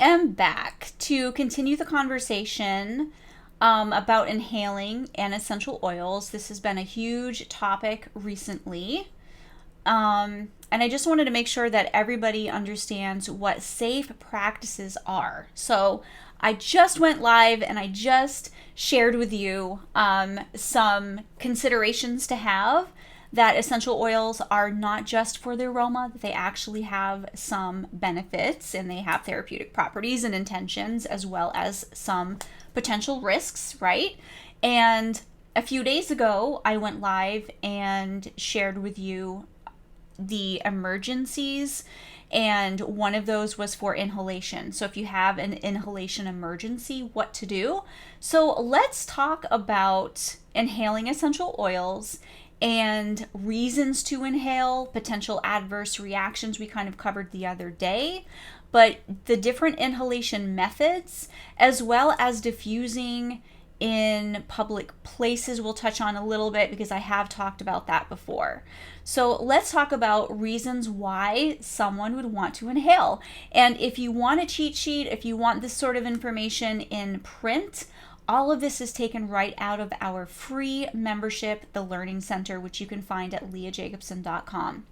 am back to continue the conversation about inhaling and essential oils. This has been a huge topic recently. And I just wanted to make sure that everybody understands what safe practices are. So I just went live and I just shared with you some considerations to have, that essential oils are not just for the aroma, that they actually have some benefits and they have therapeutic properties and intentions, as well as some potential risks, right? And a few days ago, I went live and shared with you the emergencies, and one of those was for inhalation. So if you have an inhalation emergency, what to do. So let's talk about inhaling essential oils and reasons to inhale, potential adverse reactions we kind of covered the other day, but the different inhalation methods, as well as diffusing in public places, we'll touch on a little bit because I have talked about that before. So let's talk about reasons why someone would want to inhale. And if you want a cheat sheet, if you want this sort of information in print, all of this is taken right out of our free membership, the Learning Center, which you can find at leahjacobson.com.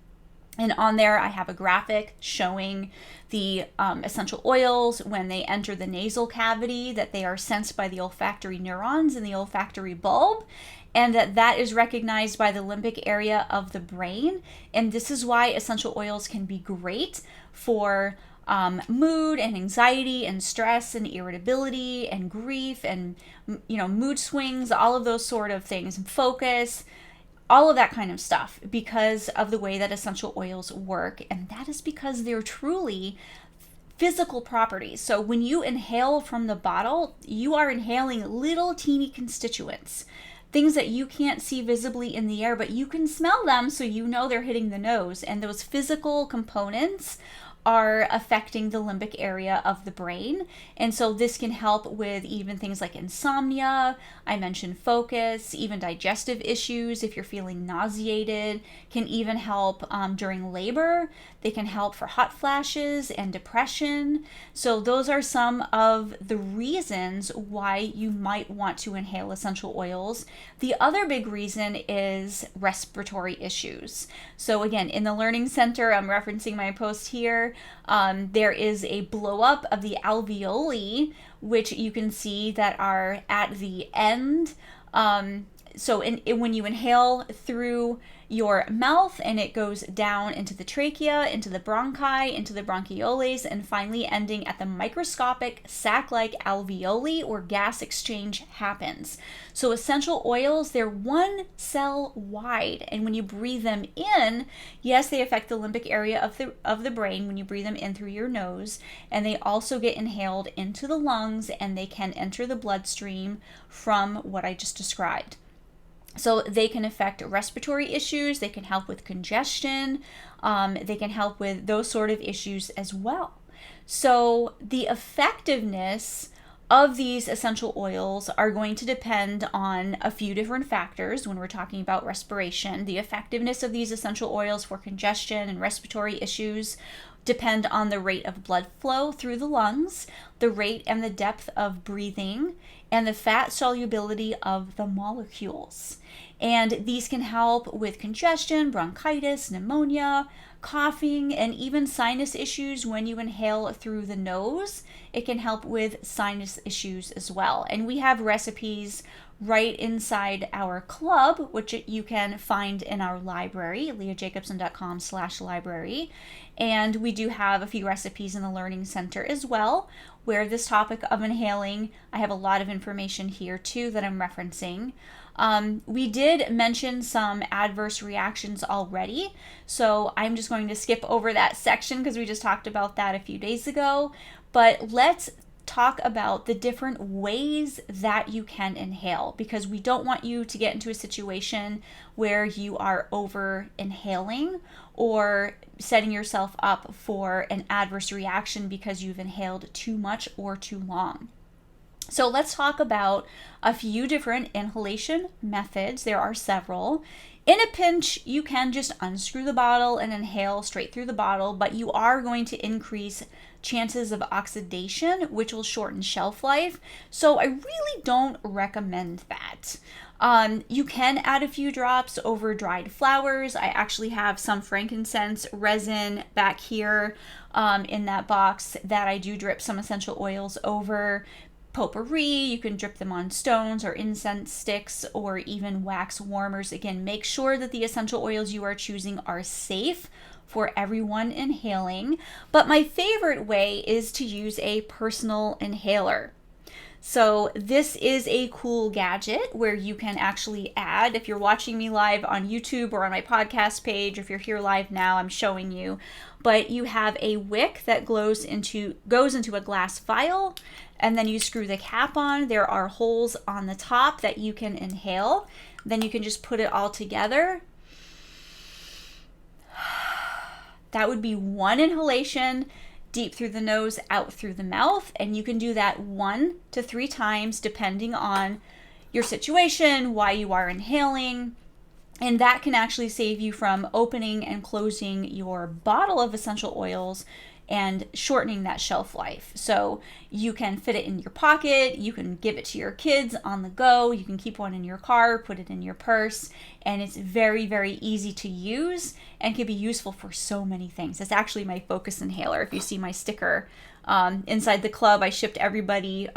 And on there, I have a graphic showing the essential oils when they enter the nasal cavity, that they are sensed by the olfactory neurons in the olfactory bulb, and that is recognized by the limbic area of the brain. And this is why essential oils can be great for mood and anxiety and stress and irritability and grief and, mood swings, all of those sort of things, and focus, all of that kind of stuff, because of the way that essential oils work. And that is because they're truly physical properties. So when you inhale from the bottle, you are inhaling little teeny constituents, things that you can't see visibly in the air, but you can smell them, so you know they're hitting the nose. And those physical components are affecting the limbic area of the brain. And so this can help with even things like insomnia. I mentioned focus, even digestive issues. If you're feeling nauseated, can even help during labor. They can help for hot flashes and depression. So those are some of the reasons why you might want to inhale essential oils. The other big reason is respiratory issues. So again, in the Learning Center, I'm referencing my post here, there is a blow up of the alveoli, which you can see that are at the end. So when you inhale through your mouth, and it goes down into the trachea, into the bronchi, into the bronchioles, and finally ending at the microscopic sac-like alveoli, where gas exchange happens. So essential oils, they're one cell wide, and when you breathe them in, yes, they affect the limbic area of the brain when you breathe them in through your nose, and they also get inhaled into the lungs, and they can enter the bloodstream from what I just described. So they can affect respiratory issues, they can help with congestion, they can help with those sort of issues as well. So the effectiveness of these essential oils are going to depend on a few different factors when we're talking about respiration. The effectiveness of these essential oils for congestion and respiratory issues depend on the rate of blood flow through the lungs, the rate and the depth of breathing, and the fat solubility of the molecules. And these can help with congestion, bronchitis, pneumonia, coughing, and even sinus issues when you inhale through the nose. It can help with sinus issues as well. And we have recipes right inside our club, which you can find in our library, leahjacobson.com/library. And we do have a few recipes in the Learning Center as well, where this topic of inhaling, I have a lot of information here too that I'm referencing. We did mention some adverse reactions already, so I'm just going to skip over that section because we just talked about that a few days ago. But let's talk about the different ways that you can inhale, because we don't want you to get into a situation where you are over inhaling or setting yourself up for an adverse reaction because you've inhaled too much or too long. So let's talk about a few different inhalation methods. There are several. In a pinch, you can just unscrew the bottle and inhale straight through the bottle, but you are going to increase chances of oxidation, which will shorten shelf life. So I really don't recommend that. You can add a few drops over dried flowers. I actually have some frankincense resin back here in that box that I do drip some essential oils over. Potpourri, you can drip them on stones or incense sticks or even wax warmers. Again, make sure that the essential oils you are choosing are safe for everyone inhaling. But my favorite way is to use a personal inhaler. So this is a cool gadget where you can actually add, if you're watching me live on YouTube or on my podcast page, if you're here live now, I'm showing you, but you have a wick that goes into a glass vial, and then you screw the cap on. There are holes on the top that you can inhale. Then you can just put it all together. That would be one inhalation, deep through the nose, out through the mouth. And you can do that 1 to 3 times depending on your situation, why you are inhaling. And that can actually save you from opening and closing your bottle of essential oils and shortening that shelf life. So you can fit it in your pocket, you can give it to your kids on the go, you can keep one in your car, put it in your purse, and it's very, very easy to use and can be useful for so many things. It's actually my focus inhaler. If you see my sticker inside the club, I shipped everybody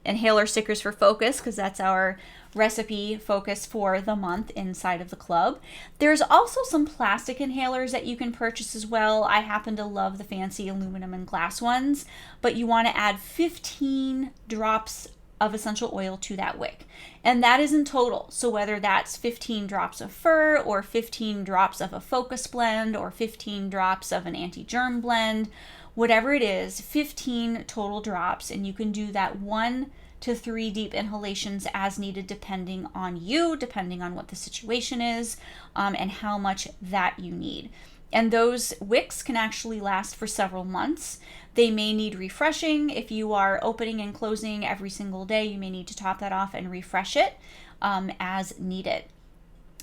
inhaler stickers for Focus because that's our recipe focus for the month inside of the club. There's also some plastic inhalers that you can purchase as well. I happen to love the fancy aluminum and glass ones, but you want to add 15 drops of essential oil to that wick. And that is in total. So whether that's 15 drops of fir or 15 drops of a focus blend or 15 drops of an anti-germ blend, whatever it is, 15 total drops, and you can do that 1 to 3 deep inhalations as needed depending on you, depending on what the situation is, and how much that you need. And those wicks can actually last for several months. They may need refreshing. If you are opening and closing every single day, you may need to top that off and refresh it as needed.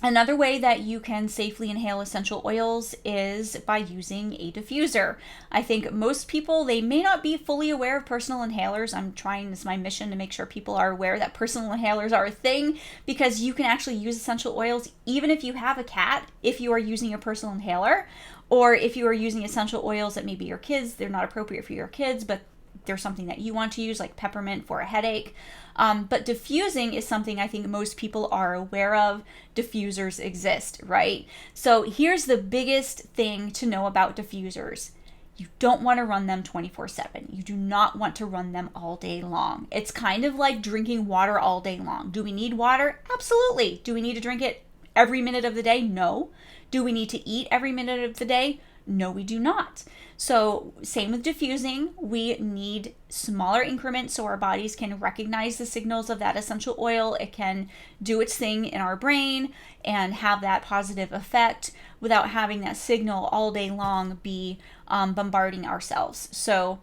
Another way that you can safely inhale essential oils is by using a diffuser. I think most people, they may not be fully aware of personal inhalers. I'm trying, this is my mission, to make sure people are aware that personal inhalers are a thing, because you can actually use essential oils even if you have a cat, if you are using a personal inhaler, or if you are using essential oils that maybe your kids, they're not appropriate for your kids, but there's something that you want to use, like peppermint for a headache. But diffusing is something I think most people are aware of. Diffusers exist, right? So here's the biggest thing to know about diffusers. You don't want to run them 24/7. You do not want to run them all day long. It's kind of like drinking water all day long. Do we need water? Absolutely. Do we need to drink it every minute of the day? No. Do we need to eat every minute of the day? No, we do not. So same with diffusing, we need smaller increments so our bodies can recognize the signals of that essential oil. It can do its thing in our brain and have that positive effect without having that signal all day long be bombarding ourselves. So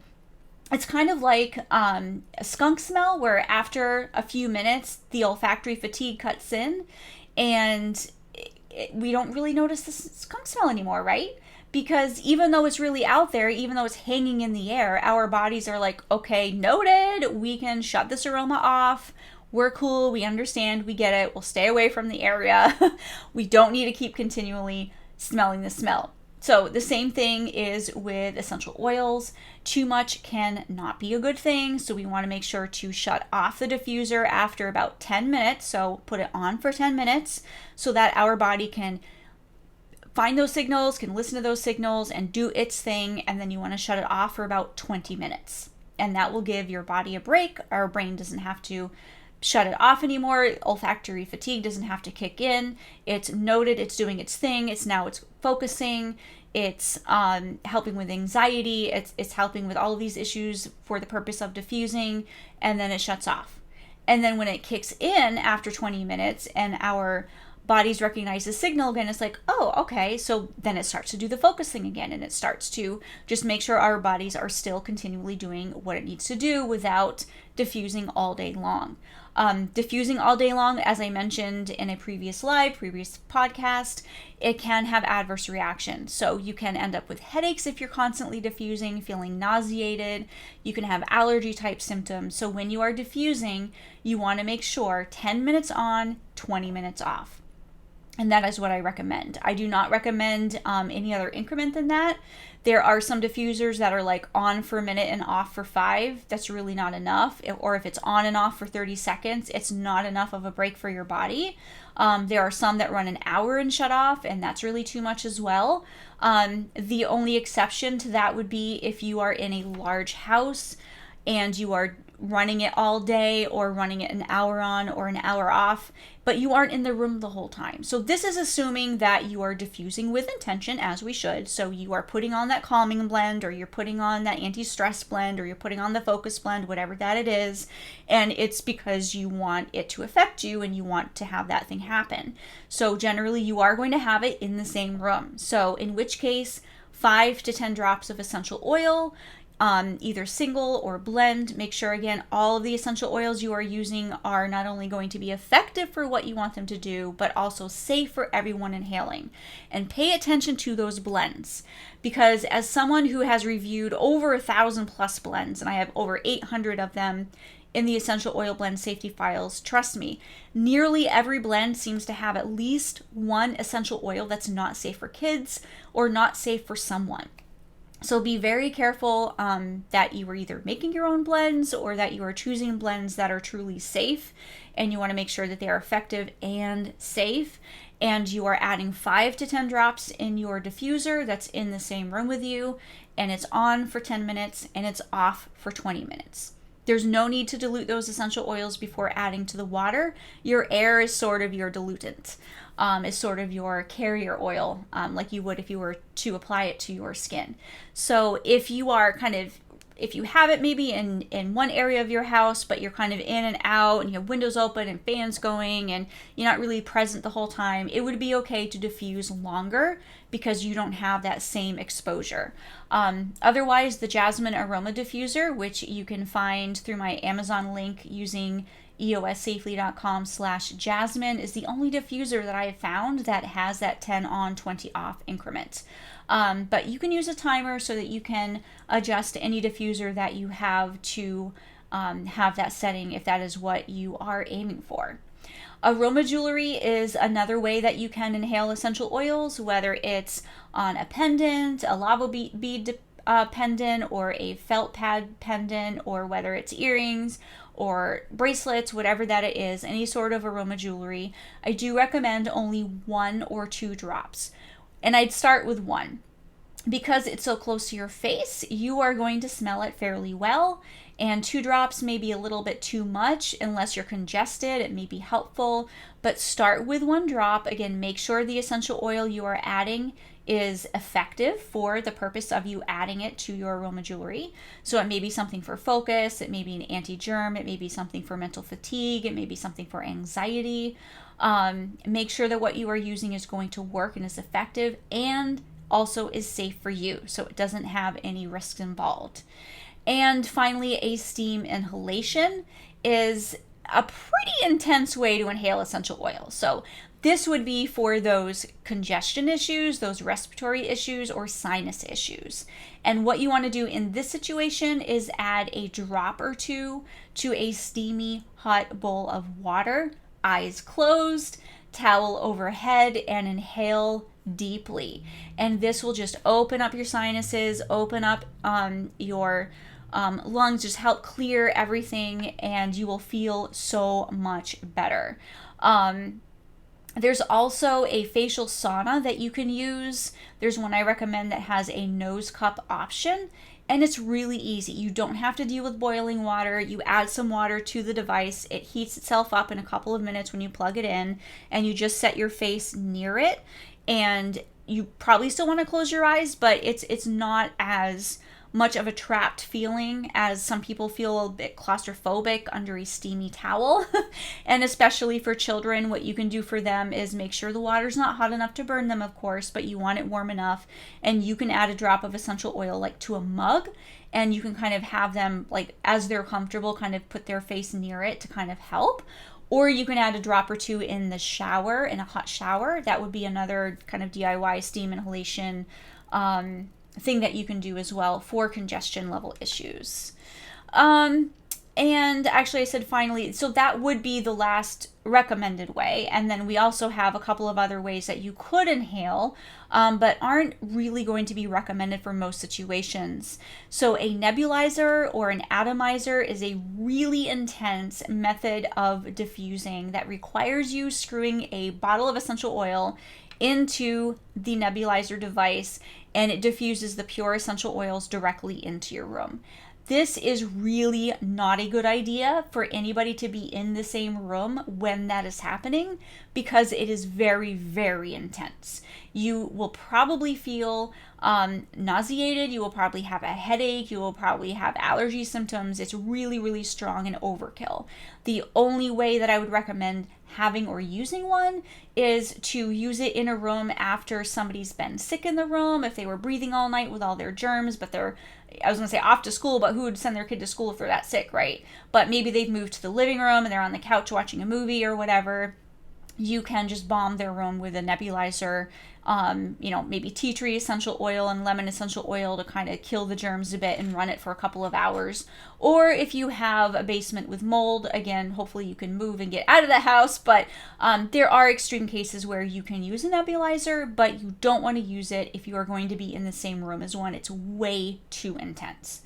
it's kind of like a skunk smell, where after a few minutes, the olfactory fatigue cuts in and we don't really notice the skunk smell anymore, right? Because even though it's really out there, even though it's hanging in the air, our bodies are like, okay, noted, we can shut this aroma off. We're cool, we understand, we get it, we'll stay away from the area. We don't need to keep continually smelling the smell. So the same thing is with essential oils. Too much can not be a good thing, so we want to make sure to shut off the diffuser after about 10 minutes. So put it on for 10 minutes so that our body can find those signals, can listen to those signals and do its thing, and then you want to shut it off for about 20 minutes. And that will give your body a break. Our brain doesn't have to shut it off anymore. Olfactory fatigue doesn't have to kick in. It's noted, it's doing its thing, it's focusing, it's helping with anxiety, it's helping with all of these issues for the purpose of diffusing, and then it shuts off. And then when it kicks in after 20 minutes and our bodies recognize the signal again. It's like, oh, okay. So then it starts to do the focusing again, and it starts to just make sure our bodies are still continually doing what it needs to do without diffusing all day long. Diffusing all day long, as I mentioned in a previous podcast, it can have adverse reactions. So you can end up with headaches if you're constantly diffusing, feeling nauseated. You can have allergy type symptoms. So when you are diffusing, you want to make sure 10 minutes on, 20 minutes off. And that is what I recommend. I do not recommend any other increment than that. There are some diffusers that are like on for a minute and off for 5. That's really not enough. Or if it's on and off for 30 seconds, it's not enough of a break for your body. There are some that run an hour and shut off, and that's really too much as well. The only exception to that would be if you are in a large house and you are running it all day or running it an hour on or an hour off, but you aren't in the room the whole time. So this is assuming that you are diffusing with intention, as we should. So you are putting on that calming blend, or you're putting on that anti-stress blend, or you're putting on the focus blend, whatever that it is. And it's because you want it to affect you and you want to have that thing happen. So generally you are going to have it in the same room. So in which case, 5 to 10 drops of essential oil, either single or blend. Make sure, again, all of the essential oils you are using are not only going to be effective for what you want them to do, but also safe for everyone inhaling. And pay attention to those blends, because as someone who has reviewed over 1,000 plus blends, and I have over 800 of them in the essential oil blend safety files, trust me, nearly every blend seems to have at least one essential oil that's not safe for kids or not safe for someone. So be very careful that you are either making your own blends or that you are choosing blends that are truly safe, and you want to make sure that they are effective and safe. And you are adding 5 to 10 drops in your diffuser that's in the same room with you, and it's on for 10 minutes and it's off for 20 minutes. There's no need to dilute those essential oils before adding to the water. Your air is sort of your dilutant, is sort of your carrier oil, like you would if you were to apply it to your skin. So if you are if you have it maybe in one area of your house, but you're kind of in and out and you have windows open and fans going and you're not really present the whole time, it would be okay to diffuse longer because you don't have that same exposure. Otherwise, the Jasmine Aroma Diffuser, which you can find through my Amazon link using eossafely.com/jasmine, is the only diffuser that I have found that has that 10 on, 20 off increment. But you can use a timer so that you can adjust any diffuser that you have to have that setting if that is what you are aiming for. Aroma jewelry is another way that you can inhale essential oils, whether it's on a pendant, a lava bead pendant, or a felt pad pendant, or whether it's earrings or bracelets, whatever that it is, any sort of aroma jewelry. I do recommend only 1 or 2 drops. And I'd start with 1. Because it's so close to your face, you are going to smell it fairly well. And 2 drops may be a little bit too much unless you're congested. It may be helpful, but start with 1 drop. Again, make sure the essential oil you are adding is effective for the purpose of you adding it to your aroma jewelry. So it may be something for focus, it may be an anti-germ, it may be something for mental fatigue, it may be something for anxiety. Make sure that what you are using is going to work and is effective and also is safe for you, so it doesn't have any risks involved. And finally, a steam inhalation is a pretty intense way to inhale essential oil. So this would be for those congestion issues, those respiratory issues, or sinus issues. And what you want to do in this situation is add a drop or 2 to a steamy hot bowl of water, eyes closed, towel overhead, and inhale deeply. And this will just open up your sinuses, open up your lungs, just help clear everything, and you will feel so much better. There's also a facial sauna that you can use. There's one I recommend that has a nose cup option, and it's really easy. You don't have to deal with boiling water. You add some water to the device. It heats itself up in a couple of minutes when you plug it in, and you just set your face near it. And you probably still want to close your eyes, but it's not as much of a trapped feeling, as some people feel a bit claustrophobic under a steamy towel. And especially for children, what you can do for them is make sure the water's not hot enough to burn them, of course, but you want it warm enough. And you can add a drop of essential oil like to a mug, and you can kind of have them, like, as they're comfortable, kind of put their face near it to kind of help. Or you can add a drop or two in the shower, in a hot shower. That would be another kind of DIY steam inhalation thing that you can do as well for congestion level issues. And actually I said finally, so that would be the last recommended way. And then we also have a couple of other ways that you could inhale, but aren't really going to be recommended for most situations. So a nebulizer or an atomizer is a really intense method of diffusing that requires you screwing a bottle of essential oil into the nebulizer device, and it diffuses the pure essential oils directly into your room. This is really not a good idea for anybody to be in the same room when that is happening, because it is very, very intense. You will probably feel nauseated. You will probably have a headache. You will probably have allergy symptoms. It's really, really strong and overkill. The only way that I would recommend having or using one is to use it in a room after somebody's been sick in the room, if they were breathing all night with all their germs, but they're, I was going to say off to school, but who would send their kid to school if they're that sick, right? But maybe they've moved to the living room and they're on the couch watching a movie or whatever. You can just bomb their room with a nebulizer, maybe tea tree essential oil and lemon essential oil to kind of kill the germs a bit and run it for a couple of hours. Or if you have a basement with mold, again, hopefully you can move and get out of the house, but there are extreme cases where you can use a nebulizer, but you don't want to use it if you are going to be in the same room as one. It's way too intense.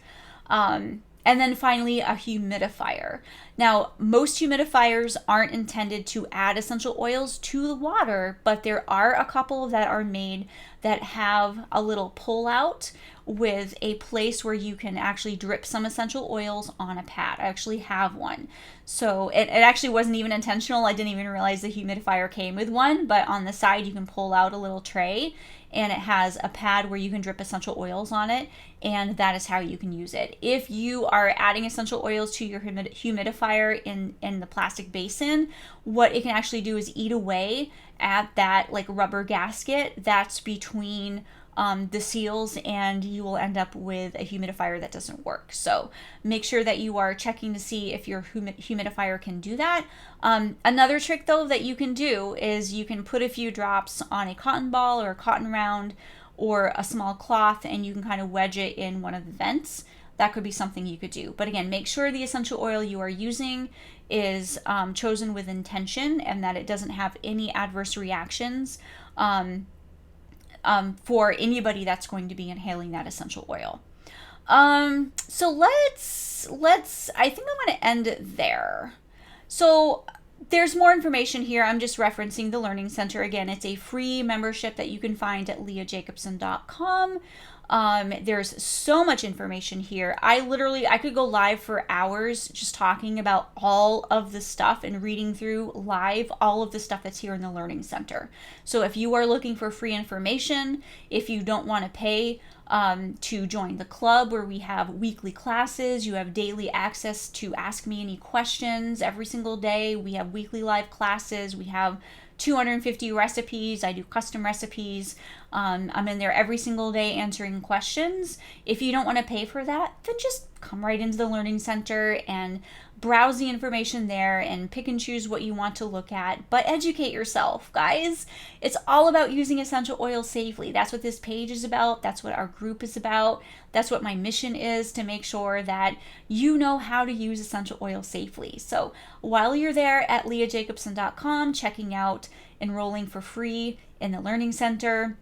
And then finally, a humidifier. Now, most humidifiers aren't intended to add essential oils to the water, but there are a couple that are made that have a little pull out with a place where you can actually drip some essential oils on a pad. I actually have one. So it actually wasn't even intentional. I didn't even realize the humidifier came with one, but on the side you can pull out a little tray, and it has a pad where you can drip essential oils on it, and that is how you can use it. If you are adding essential oils to your humidifier in the plastic basin, what it can actually do is eat away at that like rubber gasket that's between the seals, and you will end up with a humidifier that doesn't work. So make sure that you are checking to see if your humidifier can do that. Another trick though that you can do is you can put a few drops on a cotton ball or a cotton round or a small cloth, and you can kind of wedge it in one of the vents. That could be something you could do. But again, make sure the essential oil you are using is chosen with intention, and that it doesn't have any adverse reactions for anybody that's going to be inhaling that essential oil. So let's, I think I'm going to end there. So there's more information here. I'm just referencing the Learning Center. Again, it's a free membership that you can find at leahjacobson.com. There's so much information here. I could go live for hours just talking about all of the stuff and reading through live all of the stuff that's here in the Learning Center. So if you are looking for free information, if you don't want to pay to join the club where we have weekly classes, you have daily access to ask me any questions every single day. We have weekly live classes. We have 250 recipes. I do custom recipes. I'm in there every single day answering questions. If you don't want to pay for that, then just come right into the Learning Center and browse the information there and pick and choose what you want to look at. But educate yourself, guys. It's all about using essential oils safely. That's what this page is about. That's what our group is about. That's what my mission is, to make sure that you know how to use essential oils safely. So while you're there at leahjacobson.com, checking out enrolling for free in the Learning Center,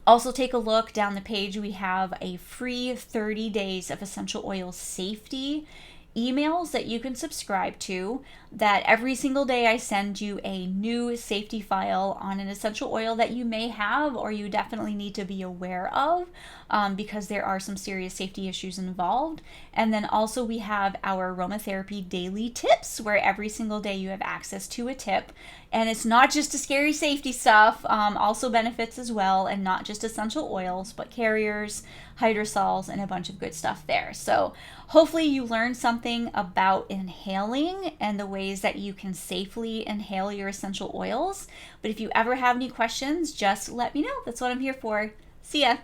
also take a look down the page. We have a free 30 days of essential oil safety emails that you can subscribe to, that every single day I send you a new safety file on an essential oil that you may have or you definitely need to be aware of, because there are some serious safety issues involved. And then also we have our aromatherapy daily tips, where every single day you have access to a tip. And it's not just the scary safety stuff, also benefits as well, and not just essential oils, but carriers, hydrosols, and a bunch of good stuff there. So hopefully you learned something about inhaling and the ways that you can safely inhale your essential oils. But if you ever have any questions, just let me know. That's what I'm here for. See ya.